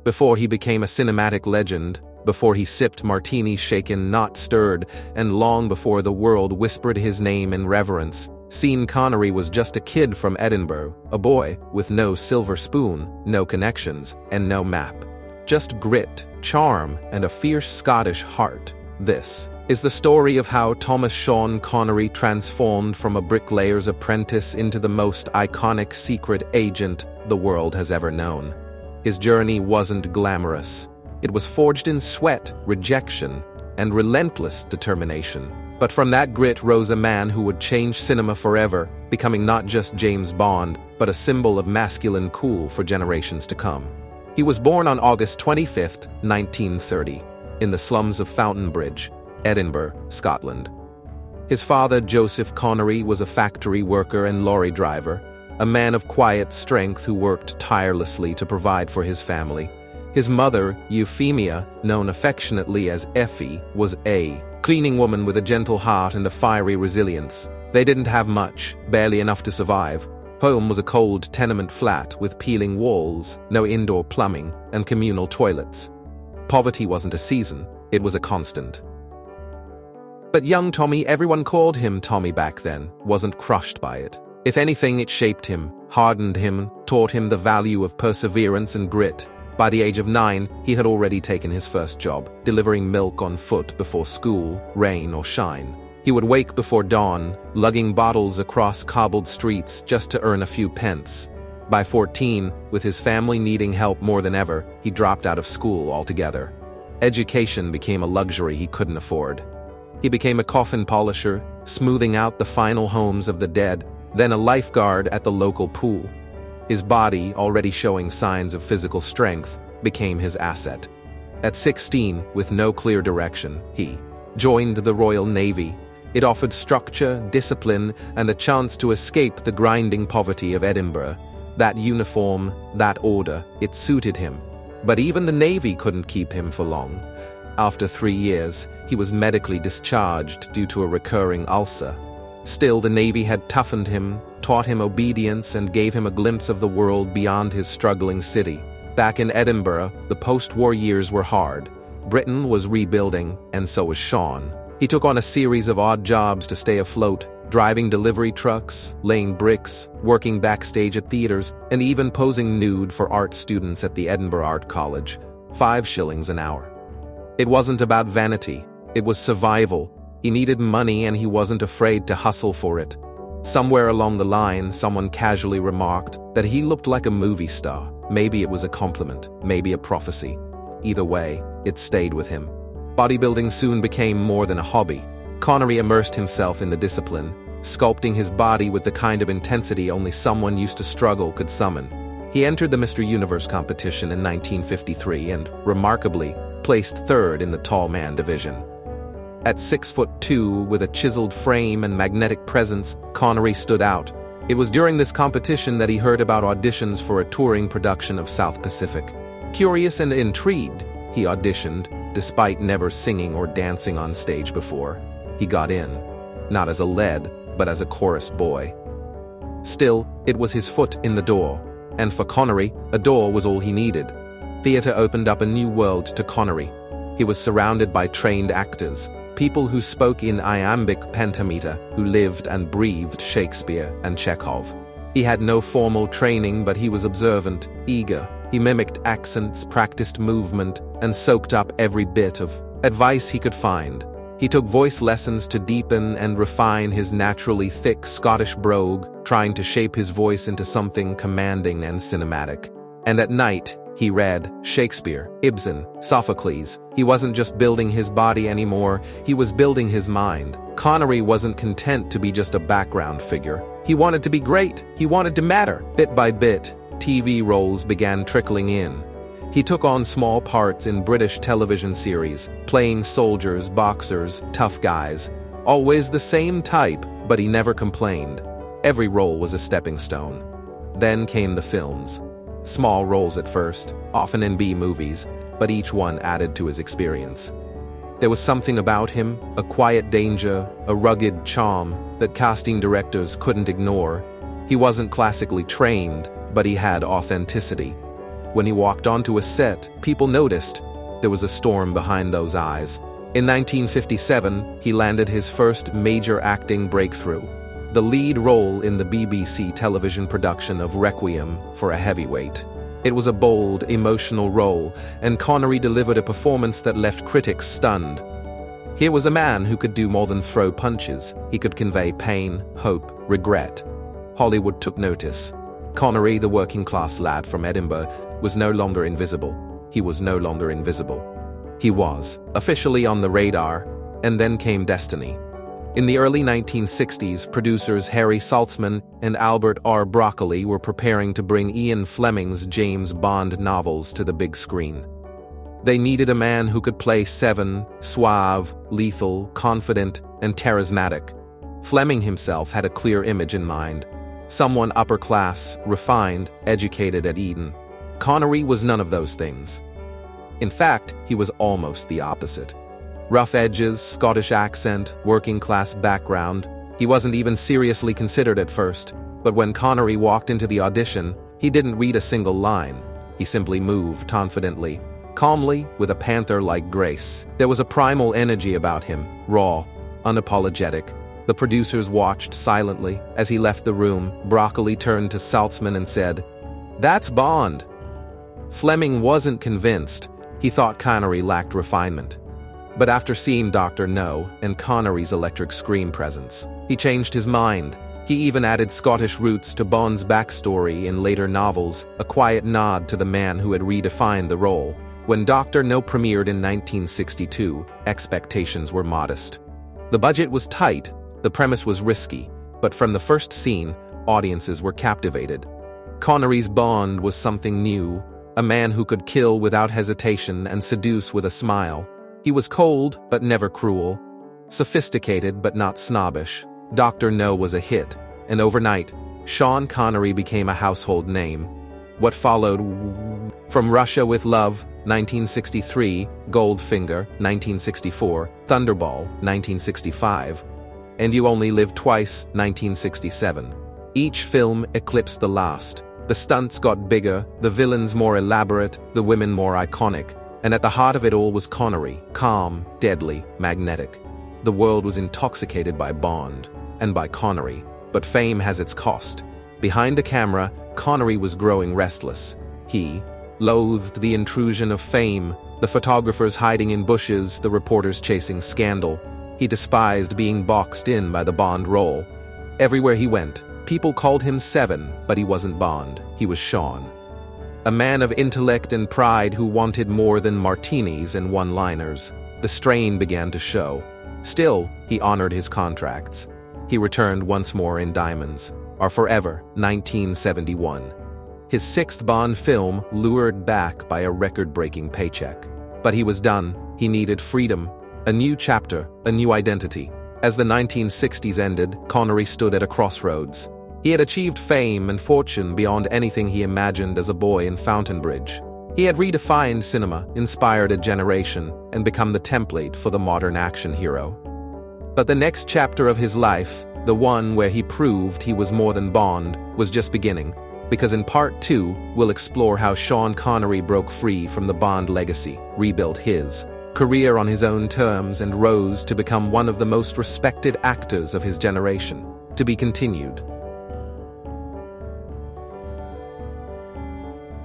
Before he became a cinematic legend, before he sipped martinis shaken not stirred, and long before the world whispered his name in reverence, Sean Connery was just a kid from Edinburgh, a boy with no silver spoon, no connections, and no map. Just grit, charm, and a fierce Scottish heart. This is the story of how Thomas Sean Connery transformed from a bricklayer's apprentice into the most iconic secret agent the world has ever known. His journey wasn't glamorous. It was forged in sweat, rejection, and relentless determination. But from that grit rose a man who would change cinema forever, becoming not just James Bond, but a symbol of masculine cool for generations to come. He was born on August 25, 1930, in the slums of Fountainbridge, Edinburgh, Scotland. His father, Joseph Connery, was a factory worker and lorry driver, a man of quiet strength who worked tirelessly to provide for his family. His mother, Euphemia, known affectionately as Effie, was a cleaning woman with a gentle heart and a fiery resilience. They didn't have much, barely enough to survive. Home was a cold tenement flat with peeling walls, no indoor plumbing, and communal toilets. Poverty wasn't a season, it was a constant. But young Tommy, everyone called him Tommy back then, wasn't crushed by it. If anything, it shaped him, hardened him, taught him the value of perseverance and grit. By the age of 9, he had already taken his first job, delivering milk on foot before school, rain or shine. He would wake before dawn, lugging bottles across cobbled streets just to earn a few pence. By 14, with his family needing help more than ever, he dropped out of school altogether. Education became a luxury he couldn't afford. He became a coffin polisher, smoothing out the final homes of the dead, then a lifeguard at the local pool. His body, already showing signs of physical strength, became his asset. At 16, with no clear direction, he joined the Royal Navy. It offered structure, discipline, and a chance to escape the grinding poverty of Edinburgh. That uniform, that order, it suited him. But even the Navy couldn't keep him for long. After 3 years, he was medically discharged due to a recurring ulcer. Still, the Navy had toughened him, taught him obedience, and gave him a glimpse of the world beyond his struggling city. Back in Edinburgh, the post-war years were hard. Britain was rebuilding, and so was Sean. He took on a series of odd jobs to stay afloat, driving delivery trucks, laying bricks, working backstage at theaters, and even posing nude for art students at the Edinburgh Art College. 5 shillings an hour. It wasn't about vanity, it was survival. He needed money and he wasn't afraid to hustle for it. Somewhere along the line, someone casually remarked that he looked like a movie star. Maybe it was a compliment, maybe a prophecy. Either way, it stayed with him. Bodybuilding soon became more than a hobby. Connery immersed himself in the discipline, sculpting his body with the kind of intensity only someone used to struggle could summon. He entered the Mr. Universe competition in 1953 and, remarkably, placed 3rd in the tall man division. At 6'2", with a chiseled frame and magnetic presence, Connery stood out. It was during this competition that he heard about auditions for a touring production of South Pacific. Curious and intrigued, he auditioned, despite never singing or dancing on stage before. He got in, not as a lead, but as a chorus boy. Still, it was his foot in the door, and for Connery, a door was all he needed. Theater opened up a new world to Connery. He was surrounded by trained actors, people who spoke in iambic pentameter, who lived and breathed Shakespeare and Chekhov. He had no formal training, but he was observant, eager. He mimicked accents, practiced movement, and soaked up every bit of advice he could find. He took voice lessons to deepen and refine his naturally thick Scottish brogue, trying to shape his voice into something commanding and cinematic. And at night, he read Shakespeare, Ibsen, Sophocles. He wasn't just building his body anymore, he was building his mind. Connery wasn't content to be just a background figure. He wanted to be great, he wanted to matter. Bit by bit, TV roles began trickling in. He took on small parts in British television series, playing soldiers, boxers, tough guys. Always the same type, but he never complained. Every role was a stepping stone. Then came the films. Small roles at first, often in B-movies, but each one added to his experience. There was something about him, a quiet danger, a rugged charm, that casting directors couldn't ignore. He wasn't classically trained, but he had authenticity. When he walked onto a set, people noticed. There was a storm behind those eyes. In 1957, he landed his first major acting breakthrough, the lead role in the BBC television production of Requiem for a Heavyweight. It was a bold, emotional role, and Connery delivered a performance that left critics stunned. Here was a man who could do more than throw punches. He could convey pain, hope, regret. Hollywood took notice. Connery, the working-class lad from Edinburgh, was no longer invisible. He was no longer invisible. He was officially on the radar, and then came destiny. In the early 1960s, producers Harry Saltzman and Albert R. Broccoli were preparing to bring Ian Fleming's James Bond novels to the big screen. They needed a man who could play Seven, suave, lethal, confident, and charismatic. Fleming himself had a clear image in mind. Someone upper class, refined, educated at Eton. Connery was none of those things. In fact, he was almost the opposite. Rough edges, Scottish accent, working-class background. He wasn't even seriously considered at first, but when Connery walked into the audition, he didn't read a single line. He simply moved confidently, calmly, with a panther-like grace. There was a primal energy about him, raw, unapologetic. The producers watched silently. As he left the room, Broccoli turned to Saltzman and said, "That's Bond." Fleming wasn't convinced. He thought Connery lacked refinement. But after seeing Dr. No and Connery's electric screen presence, he changed his mind. He even added Scottish roots to Bond's backstory in later novels, a quiet nod to the man who had redefined the role. When Dr. No premiered in 1962, expectations were modest. The budget was tight, the premise was risky, but from the first scene, audiences were captivated. Connery's Bond was something new, a man who could kill without hesitation and seduce with a smile. He was cold, but never cruel, sophisticated, but not snobbish. Dr. No was a hit, and overnight, Sean Connery became a household name. What followed? From Russia with Love, 1963, Goldfinger, 1964, Thunderball, 1965, and You Only Live Twice, 1967. Each film eclipsed the last. The stunts got bigger, the villains more elaborate, the women more iconic, and at the heart of it all was Connery, calm, deadly, magnetic. The world was intoxicated by Bond, and by Connery, but fame has its cost. Behind the camera, Connery was growing restless. He loathed the intrusion of fame, the photographers hiding in bushes, the reporters chasing scandal. He despised being boxed in by the Bond role. Everywhere he went, people called him Seven, but he wasn't Bond, he was Sean. A man of intellect and pride who wanted more than martinis and one-liners. The strain began to show. Still, he honored his contracts. He returned once more in diamonds. Are Forever, 1971. His sixth Bond film lured back by a record-breaking paycheck. But he was done. He needed freedom. A new chapter, a new identity. As the 1960s ended, Connery stood at a crossroads. He had achieved fame and fortune beyond anything he imagined as a boy in Fountainbridge. He had redefined cinema, inspired a generation, and become the template for the modern action hero. But the next chapter of his life, the one where he proved he was more than Bond, was just beginning, because in Part 2, we'll explore how Sean Connery broke free from the Bond legacy, rebuilt his career on his own terms, and rose to become one of the most respected actors of his generation. To be continued.